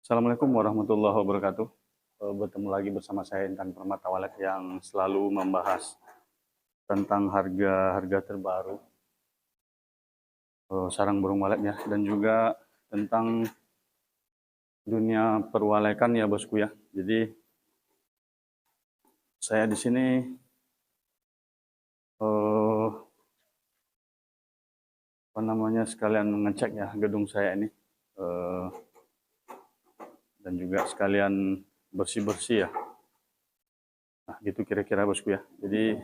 Assalamualaikum warahmatullahi wabarakatuh. Bertemu lagi bersama saya Intan Permata Walek yang selalu membahas tentang harga-harga terbaru sarang burung walet ya, dan juga tentang dunia perwalekan ya bosku ya. Jadi saya di sini sekalian mengecek ya gedung saya ini, dan juga sekalian bersih-bersih ya. Nah gitu kira-kira bosku ya. Jadi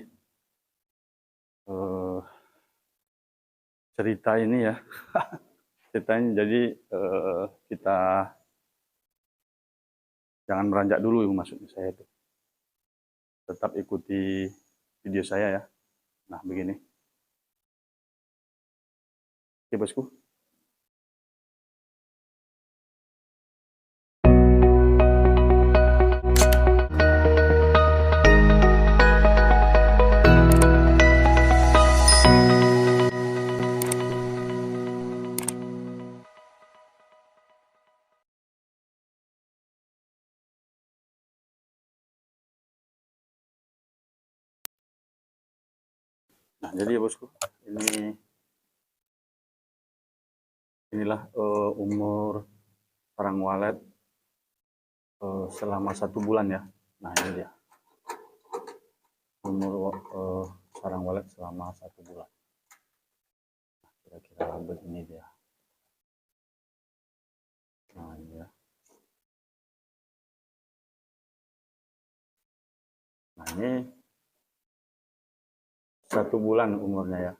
cerita ini ya, ceritanya jadi kita jangan beranjak dulu maksudnya saya itu. Tetap ikuti video saya ya. Nah begini. Oke bosku. Nah jadi ya bosku, inilah umur sarang walet selama 1 bulan ya. Nah ini dia umur sarang walet selama 1 bulan. Nah, kira-kira begini dia. Nah ini ya. Nah ini 1 bulan umurnya ya.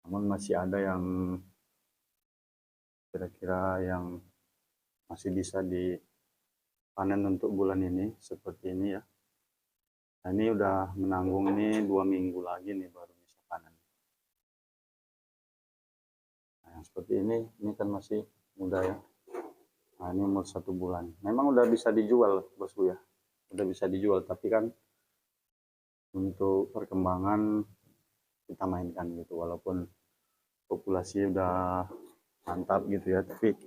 Namun masih ada yang kira-kira yang masih bisa dipanen untuk bulan ini seperti ini ya. Nah ini udah menanggung ini 2 minggu lagi nih baru bisa panen. Nah yang seperti ini kan masih muda ya. Nah ini umur 1 bulan. Memang udah bisa dijual bosku ya. Udah bisa dijual, tapi kan untuk perkembangan kita mainkan gitu. Walaupun populasi udah mantap gitu ya, tapi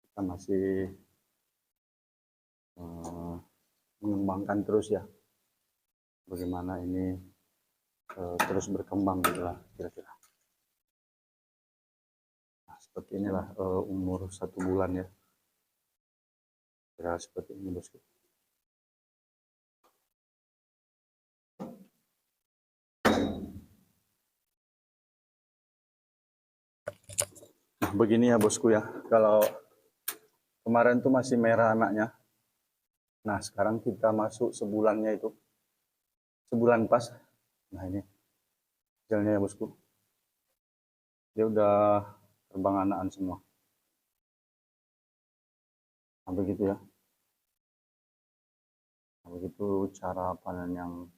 kita masih mengembangkan terus ya. Bagaimana ini terus berkembang gitu lah kira-kira. Nah, seperti inilah umur 1 bulan ya. Kira seperti ini bosku. Nah, begini ya bosku ya. Kalau kemarin tuh masih merah anaknya. Nah, sekarang kita masuk sebulannya itu. Sebulan pas. Nah, ini hasilnya ya bosku. Dia udah terbang anakan semua. Nah, begitu ya. Nah, begitu cara panen yang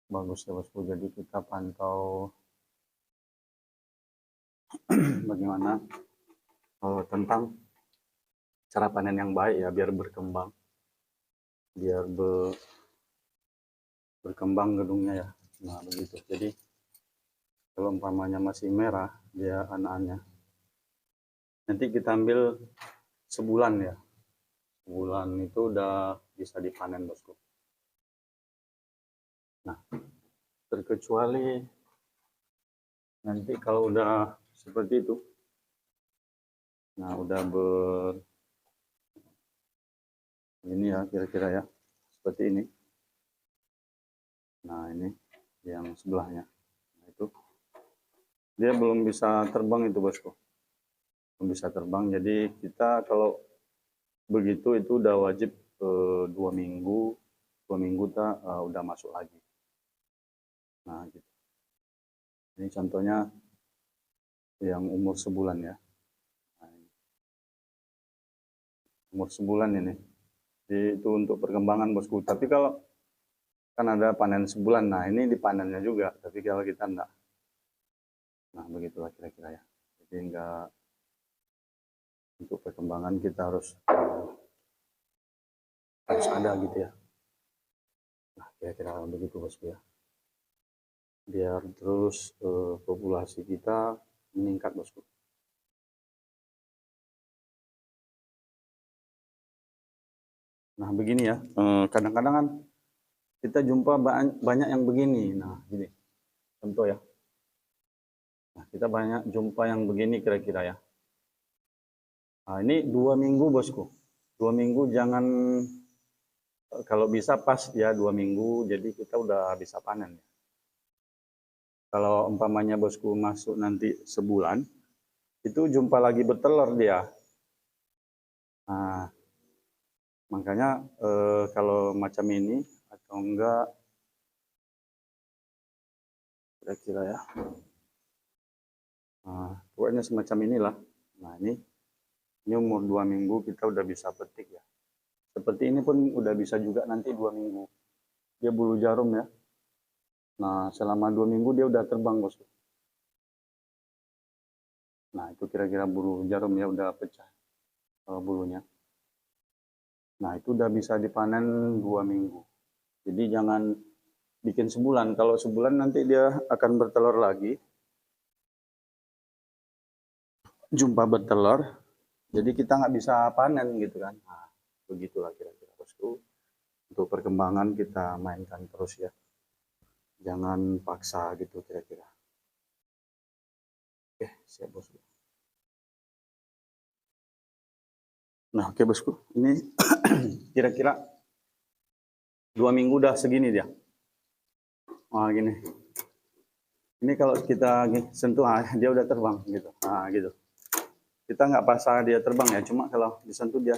bagus ya bosku. Jadi kita pantau bagaimana tentang cara panen yang baik ya, biar berkembang, biar berkembang gedungnya ya. Nah begitu. Jadi kalau umpamanya masih merah dia anak-anaknya, nanti kita ambil sebulan ya. Sebulan itu udah bisa dipanen bosku. Nah terkecuali nanti kalau udah seperti itu, nah udah ini ya kira-kira ya seperti ini. Nah ini yang sebelahnya, nah itu dia belum bisa terbang itu bosku, belum bisa terbang. Jadi kita kalau begitu itu udah wajib 2 minggu, 2 minggu udah masuk lagi. Nah gitu. Ini contohnya yang umur sebulan ya. Nah, umur sebulan ini. Jadi itu untuk perkembangan bosku. Tapi kalau kan ada panen sebulan, nah ini dipanennya juga. Tapi kalau kita enggak, nah begitulah kira-kira ya. Jadi enggak, untuk perkembangan kita harus ada gitu ya. Nah kira-kira begitu bosku ya. Biar terus populasi kita meningkat bosku. Nah begini ya, kadang-kadang kan kita jumpa banyak yang begini. Nah gini, contoh ya. Nah, kita banyak jumpa yang begini kira-kira ya. Nah, ini 2 minggu bosku. 2 minggu jangan, kalau bisa pas ya 2 minggu, jadi kita udah bisa panen. Kalau umpamanya bosku masuk nanti sebulan, itu jumpa lagi bertelur dia. Nah, makanya kalau macam ini atau enggak, kira-kira ya. Nah, pokoknya semacam inilah. Nah ini umur 2 minggu kita udah bisa petik ya. Seperti ini pun udah bisa juga nanti 2 minggu. Dia bulu jarum ya. Nah selama 2 minggu dia udah terbang bosku. Nah itu kira-kira bulu jarum ya udah pecah bulunya. Nah itu udah bisa dipanen 2 minggu. Jadi jangan bikin sebulan. Kalau sebulan nanti dia akan bertelur lagi. Jumpa bertelur. Jadi kita nggak bisa panen gitu kan. Nah begitulah kira-kira bosku. Untuk perkembangan kita mainkan terus ya. Jangan paksa gitu kira-kira. Oke, siap bosku. Nah, oke bosku. Ini kira-kira 2 minggu udah segini dia. Wah, gini. Ini kalau kita sentuh, dia udah terbang gitu. Nah, gitu. Kita nggak paksa dia terbang ya, cuma kalau disentuh dia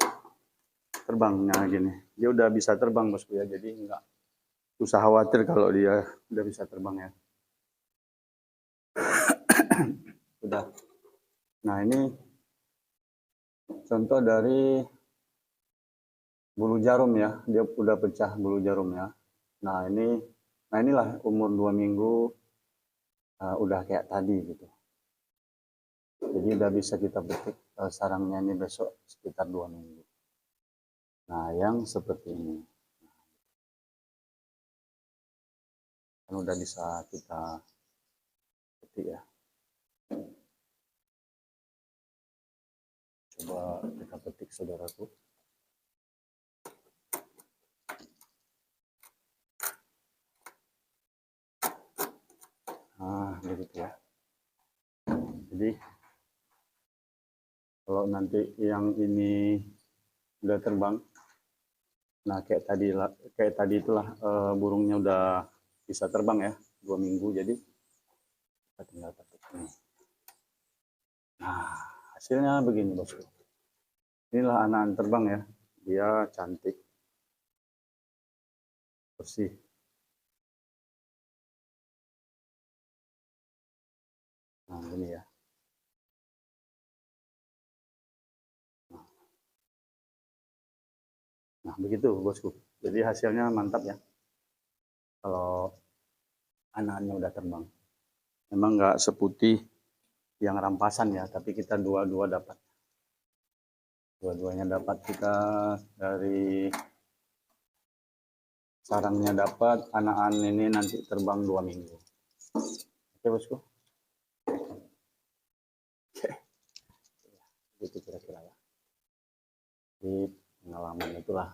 terbang. Nah, gini. Dia udah bisa terbang bosku ya, jadi nggak usah khawatir kalau dia udah bisa terbang ya. Udah. Nah, ini contoh dari bulu jarum ya, dia udah pecah bulu jarumnya. Nah inilah umur 2 minggu udah kayak tadi gitu. Jadi udah bisa kita petik sarangnya ini besok sekitar 2 minggu. Nah yang seperti ini, kan udah bisa kita petik ya. Coba kita petik saudaraku. Nah begitu ya. Jadi kalau nanti yang ini udah terbang, nah kayak tadi itulah burungnya udah bisa terbang ya 2 minggu, jadi kita tinggal petik ini. Nah hasilnya begini bosku. Inilah anak terbang ya, dia cantik, bersih. Nah ini ya. Nah begitu bosku. Jadi hasilnya mantap ya. Kalau anaknya udah terbang. Memang nggak seputih yang rampasan ya, tapi kita dua-dua dapat. Dua-duanya dapat, kita dari sarangnya dapat, anak-anak ini nanti terbang 2 minggu. Oke bosku. Oke. Itu kira-kira ya. Di pengalaman itulah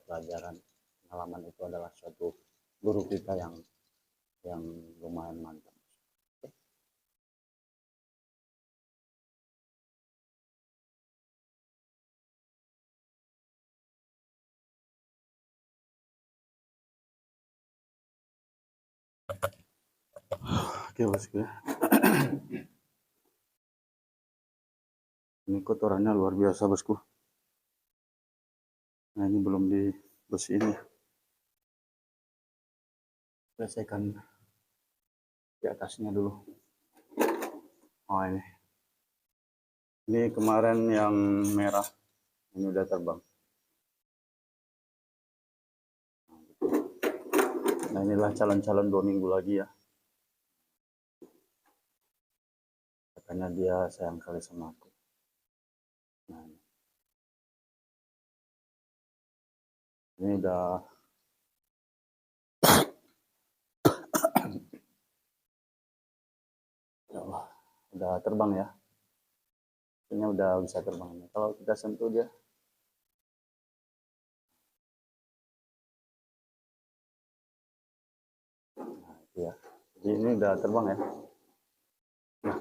pelajaran. Pengalaman itu adalah suatu guru kita yang lumayan mantap. Oke bosku ya. Ini kotorannya luar biasa bosku. Nah ini belum dibersihin ya. Selesaikan di atasnya dulu. Oh ini kemarin yang merah, ini udah terbang. Nah inilah calon-calon 2 minggu lagi ya. Katanya dia sayang kali sama aku. Nah ini udah ya Allah, udah terbang ya. Ini udah bisa terbang. Kalau kita sentuh dia, nah, itu ya. Jadi ini udah terbang ya. Nah,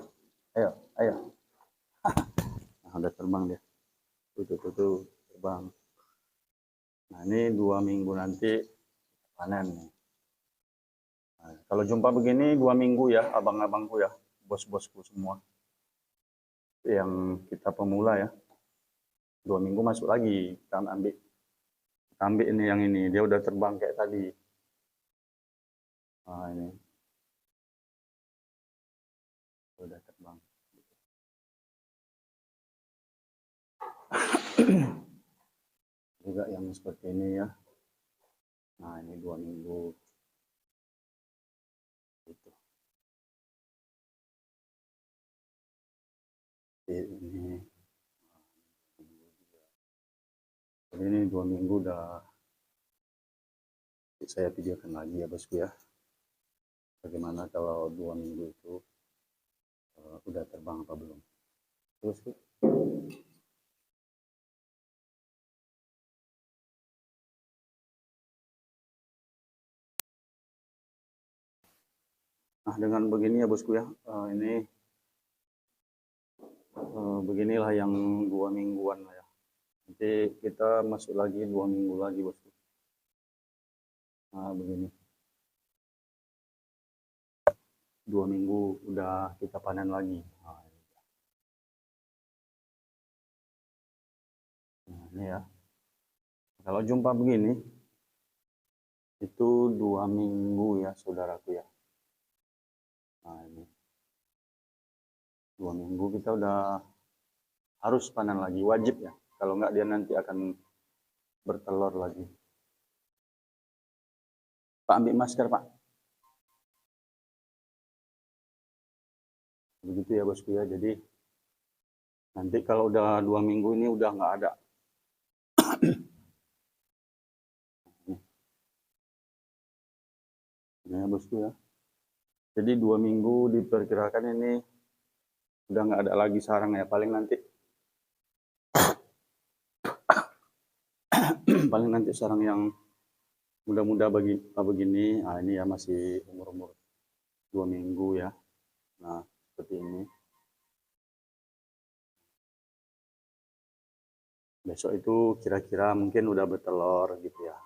ayo, ayo. Nah, udah terbang dia. Tuh, terbang. Nah, ini 2 minggu nanti panen nih. Nah, kalau jumpa begini 2 minggu ya, abang-abangku ya, bos-bosku semua. Yang kita pemula ya, 2 minggu masuk lagi, kita ambil ini yang ini, dia udah terbang kayak tadi. Nah, ini udah terbang. Juga yang seperti ini ya. Nah, ini 2 minggu. Gitu. Ini. Jadi ini 2 minggu udah saya videokan lagi ya bosku ya. Bagaimana kalau 2 minggu itu udah terbang apa belum? Terus nah dengan begini ya bosku ya, ini beginilah yang 2 mingguan lah ya. Nanti kita masuk lagi 2 minggu lagi bosku. Nah begini, 2 minggu udah kita panen lagi. Nah ini ya, kalau jumpa begini itu 2 minggu ya saudaraku ya. Nah ini 2 minggu kita udah harus panen lagi, wajib ya. Kalau enggak dia nanti akan bertelur lagi. Pak ambil masker Pak. Begitu ya bosku ya. Jadi nanti kalau udah 2 minggu ini udah nggak ada. Ini ya bosku ya. Jadi 2 minggu diperkirakan ini udah nggak ada lagi sarang ya. Paling nanti paling nanti sarang yang muda-muda begini. Nah ini ya masih umur-umur 2 minggu ya. Nah seperti ini. Besok itu kira-kira mungkin udah bertelur gitu ya.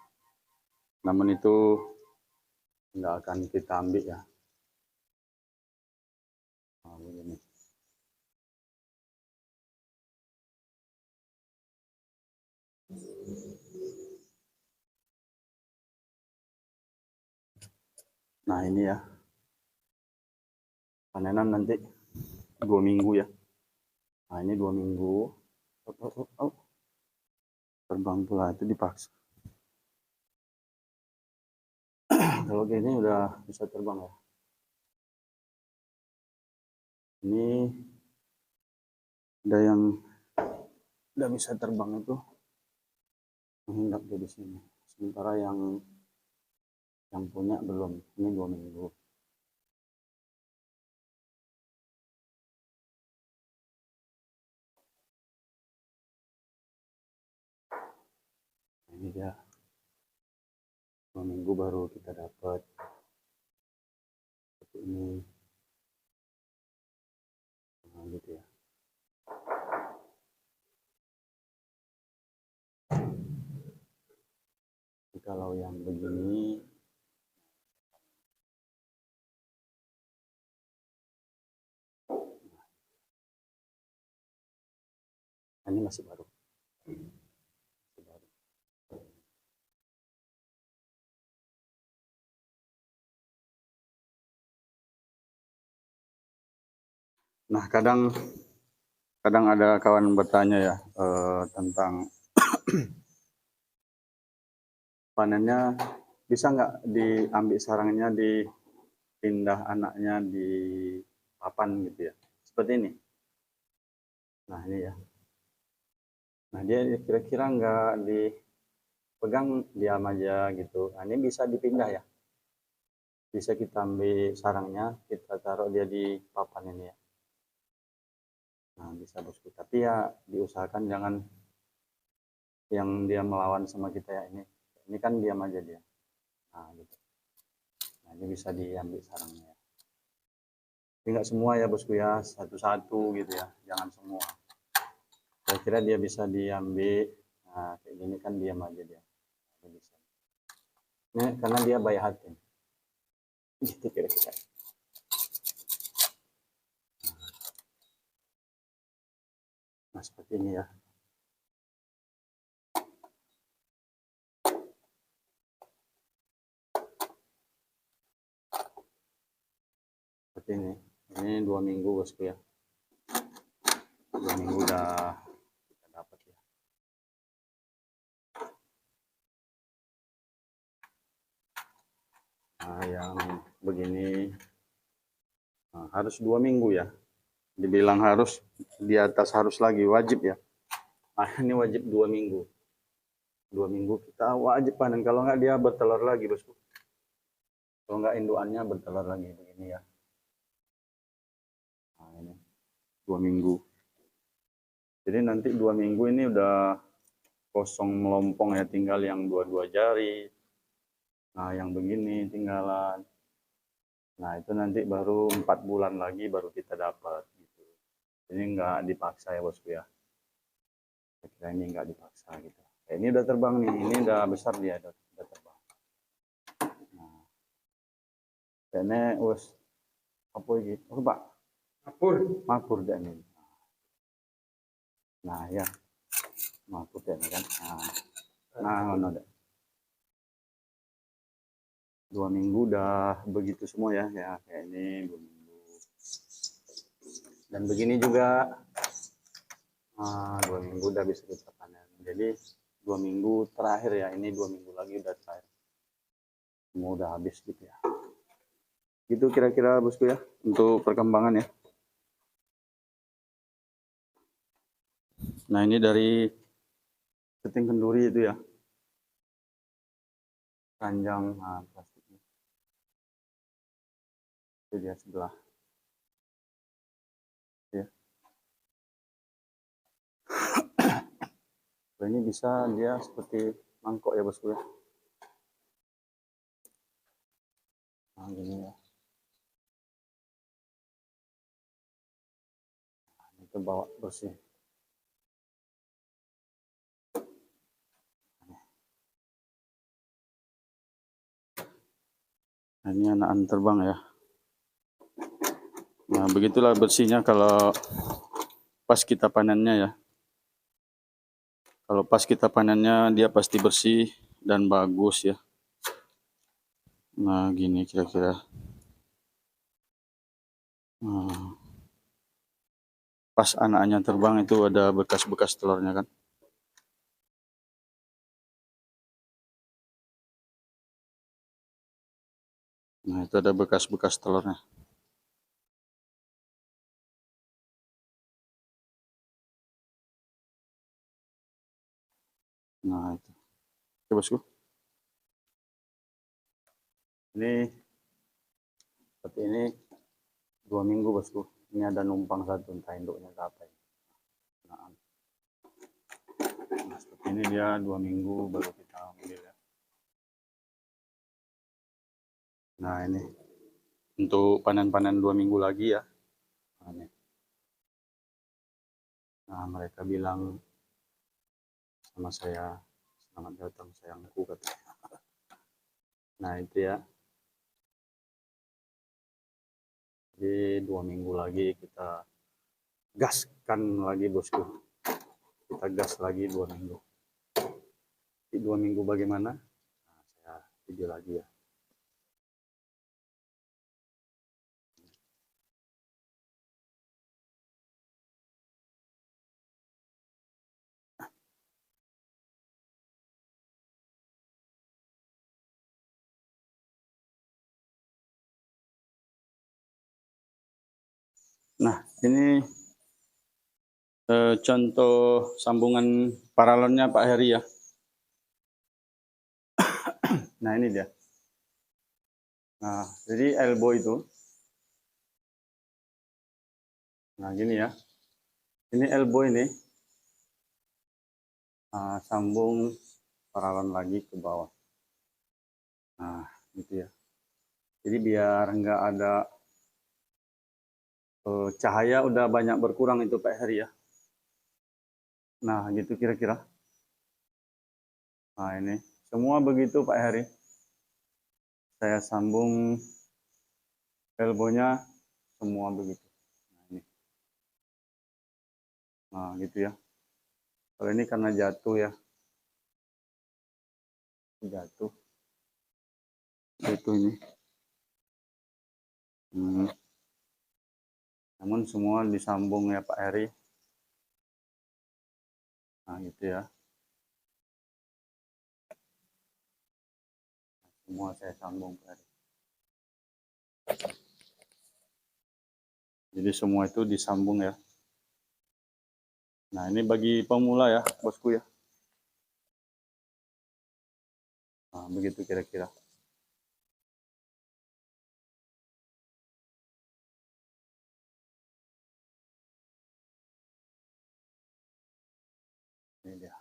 Namun itu nggak akan kita ambil ya. Nah, begini. Nah ini ya, panenan nanti 2 minggu ya. Nah ini 2 minggu. Terbang pula itu dipaksa. Kalau gini udah bisa terbang ya. Ini ada yang udah bisa terbang itu menghindap di sini. Sementara yang punya belum. Ini 2 minggu. Ini dia 2 minggu baru kita dapat seperti ini. Nah, gitu ya. Jadi kalau yang begini ini masih baru. Nah, kadang ada kawan bertanya ya tentang panennya bisa nggak diambil sarangnya, dipindah anaknya di papan gitu ya. Seperti ini. Nah, ini ya. Nah, dia kira-kira nggak dipegang, diam aja gitu. Nah, ini bisa dipindah ya. Bisa kita ambil sarangnya, kita taruh dia di papan ini ya. bisa bosku. Tapi ya diusahakan jangan yang dia melawan sama kita ya. Ini kan diam aja dia. Nah gitu. Nah ini bisa diambil sarangnya. Tapi nggak semua ya bosku ya, satu-satu gitu ya, jangan semua. Saya kira dia bisa diambil. Nah kayak gini kan diam aja dia. Dia bisa. Ini karena dia baik hati. Gitu kira-kira. Nah seperti ini ya. Seperti ini 2 minggu bosku ya. 2 minggu udah kita dapat ya. Nah yang begini harus 2 minggu ya. Dibilang harus, di atas harus lagi, wajib ya. Nah ini wajib 2 minggu. 2 minggu kita wajib panen, kalau nggak dia bertelur lagi bosku. Kalau nggak indukannya bertelur lagi begini ya. Nah ini 2 minggu. Jadi nanti 2 minggu ini udah kosong melompong ya, tinggal yang 2 jari. Nah yang begini tinggalan. Nah itu nanti baru 4 bulan lagi baru kita dapat. Gitu. Ini nggak dipaksa ya bosku ya. Kira ini nggak dipaksa gitu. Ini udah terbang nih, ini udah besar dia, udah terbang. Nah, ini wes apa ini? Oh, Pak. Mapur dan ini. Nah ya, mapur dan kan. Nah, ada. 2 minggu udah begitu semua ya, kayak ini 2 minggu. Dan begini juga 2 minggu udah bisa kita panen. Jadi 2 minggu terakhir ya, ini 2 minggu lagi udah terakhir. Semua udah habis gitu ya. Gitu kira-kira bosku ya untuk perkembangan ya. Nah ini dari keting kenduri itu ya, panjang plastiknya itu dia sebelah ya. Ini bisa dia seperti mangkok ya bosku ya. Nah gini ya. Nah, itu bawa bersih. Nah, ini anak-anak terbang ya. Nah begitulah bersihnya kalau pas kita panennya ya. Kalau pas kita panennya dia pasti bersih dan bagus ya. Nah gini kira-kira. Nah, pas anaknya terbang itu ada bekas-bekas telurnya kan. Nah itu ada bekas-bekas telurnya. Nah itu. Oke bosku. Ini seperti ini 2 minggu bosku. Ini ada numpang satu, entah induknya ke apa. Nah, seperti ini dia 2 minggu baru kita ambil ya. Nah ini untuk panen-panen 2 minggu lagi ya. Nah mereka bilang sama saya, selamat datang sayangku katanya. Nah itu ya. Jadi 2 minggu lagi kita gaskan lagi bosku. Kita gas lagi 2 minggu. Di 2 minggu bagaimana? Nah, saya video lagi ya. Nah ini contoh sambungan paralonnya Pak Heri ya. Nah ini dia. Nah jadi elbow itu. Nah gini ya. Ini elbow ini sambung paralon lagi ke bawah. Nah, gitu ya. Jadi biar nggak ada cahaya udah banyak berkurang itu Pak Heri ya. Nah, gitu kira-kira. Nah, ini semua begitu Pak Heri. Saya sambung elbownya semua begitu. Nah, ini. Nah, gitu ya. Kalau ini karena jatuh ya. Jatuh. Itu ini. Namun semua disambung ya Pak Heri. Nah, gitu ya. Semua saya sambung Pak Heri. Jadi semua itu disambung ya. Nah, ini bagi pemula ya, bosku ya. Nah, begitu kira-kira. Ini dia.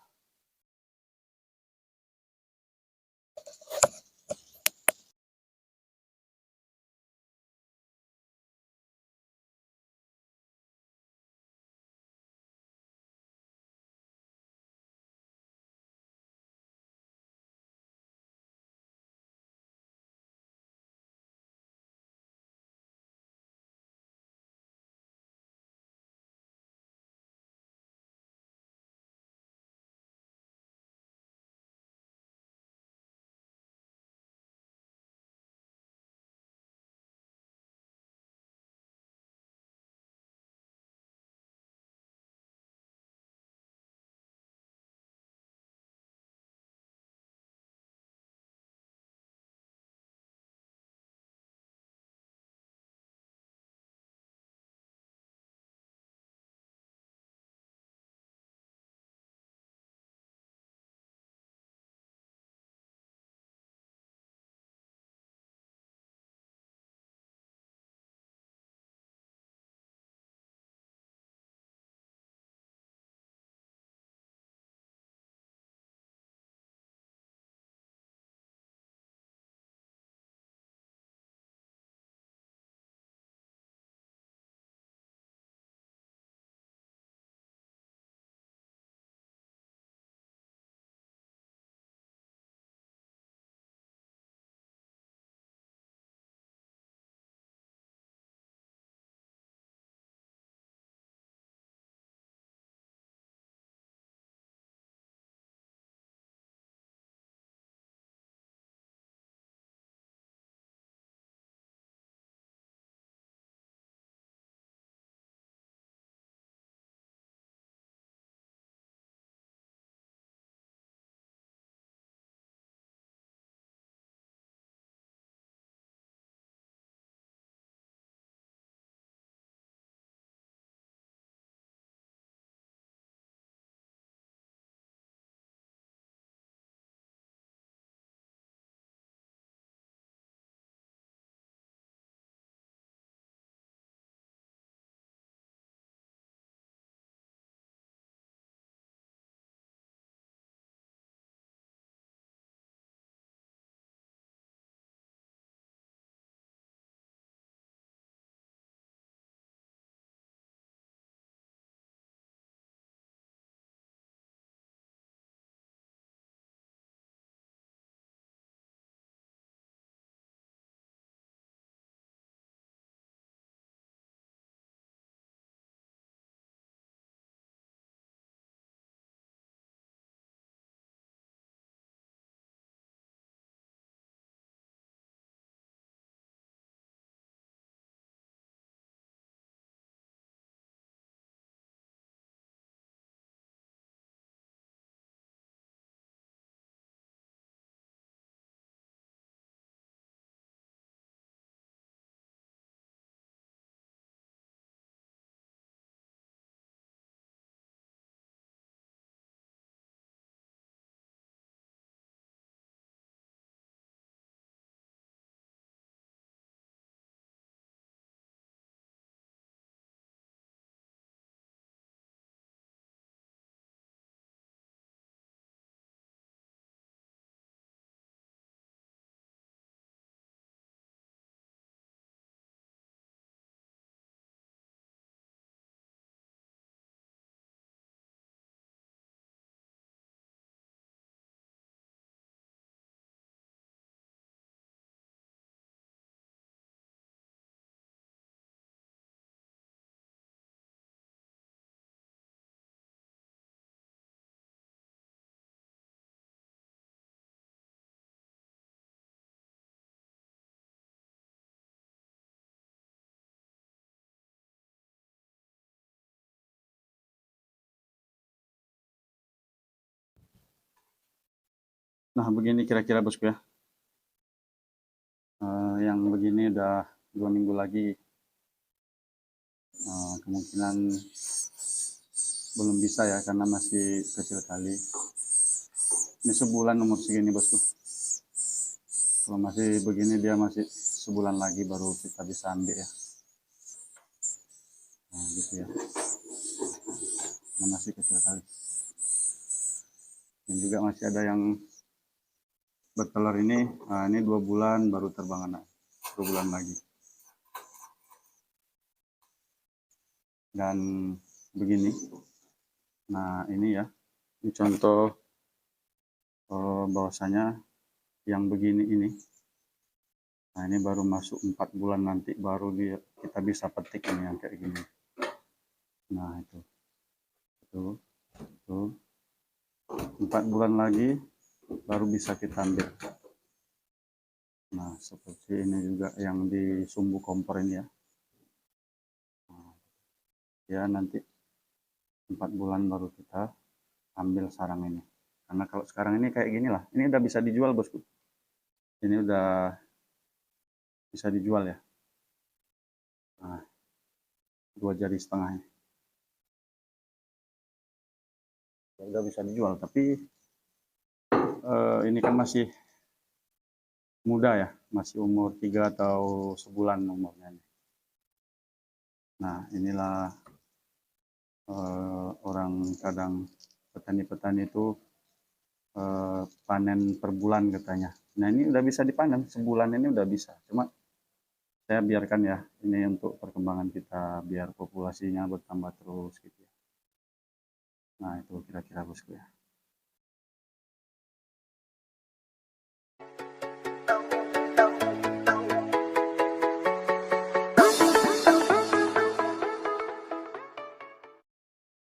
Nah, begini kira-kira bosku ya. Yang begini udah 2 minggu lagi, kemungkinan belum bisa ya karena masih kecil kali. Ini sebulan umur segini bosku. Kalau masih begini dia masih sebulan lagi baru kita bisa ambil ya. Nah gitu ya. Nah, masih kecil kali. Dan juga masih ada yang bertelur ini. Nah, ini 2 bulan baru terbang anak. 2 bulan lagi. Dan begini. Nah ini ya. Ini contoh bahwasanya yang begini ini. Nah ini baru masuk 4 bulan nanti baru kita bisa petik ini yang kayak gini. Nah itu 4 bulan lagi baru bisa kita ambil. Nah seperti ini juga yang di sumbu kompor ini ya. Nah, ya nanti 4 bulan baru kita ambil sarang ini. Karena kalau sekarang ini kayak gini lah, ini udah bisa dijual bosku. Ini udah bisa dijual ya. Nah, 2 jari setengahnya. Udah bisa dijual, tapi ini kan masih muda ya, masih umur 3 atau sebulan umurnya. Nah inilah orang kadang petani-petani itu panen per bulan katanya. Nah ini udah bisa dipanen, sebulan ini udah bisa. Cuma saya biarkan ya, ini untuk perkembangan kita biar populasinya bertambah terus gitu ya. Nah itu kira-kira bosku ya.